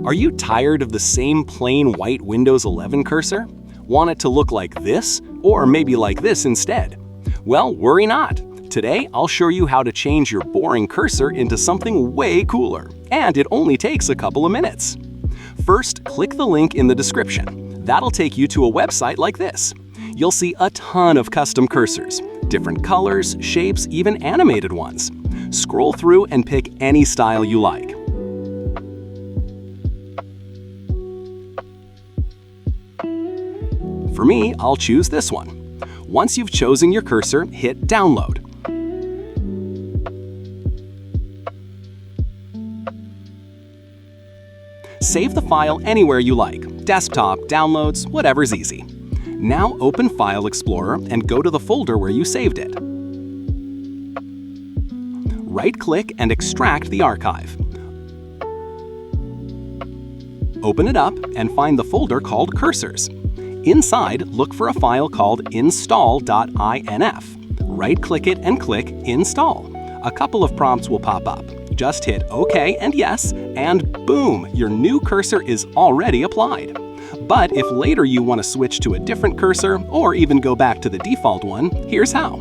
Are you tired of the same plain white Windows 11 cursor? Want it to look like this, or maybe like this instead? Well, worry not. Today, I'll show you how to change your boring cursor into something way cooler, and it only takes a couple of minutes. First, click the link in the description. That'll take you to a website like this. You'll see a ton of custom cursors, different colors, shapes, even animated ones. Scroll through and pick any style you like. For me, I'll choose this one. Once you've chosen your cursor, hit Download. Save the file anywhere you like, desktop, downloads, whatever's easy. Now open File Explorer and go to the folder where you saved it. Right-click and extract the archive. Open it up and find the folder called Cursors. Inside, look for a file called install.inf. Right-click it and click Install. A couple of prompts will pop up. Just hit OK and Yes, and boom, your new cursor is already applied. But if later you want to switch to a different cursor, or even go back to the default one, here's how.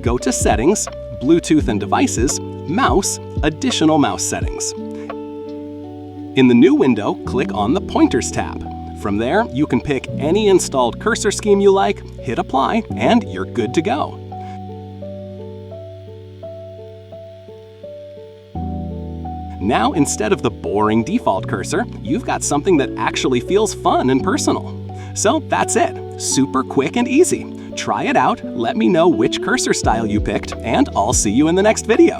Go to Settings, Bluetooth and Devices, Mouse, Additional Mouse Settings. In the new window, click on the Pointers tab. From there, you can pick any installed cursor scheme you like, hit Apply, and you're good to go. Now, instead of the boring default cursor, you've got something that actually feels fun and personal. So that's it. Super quick and easy. Try it out, let me know which cursor style you picked, and I'll see you in the next video.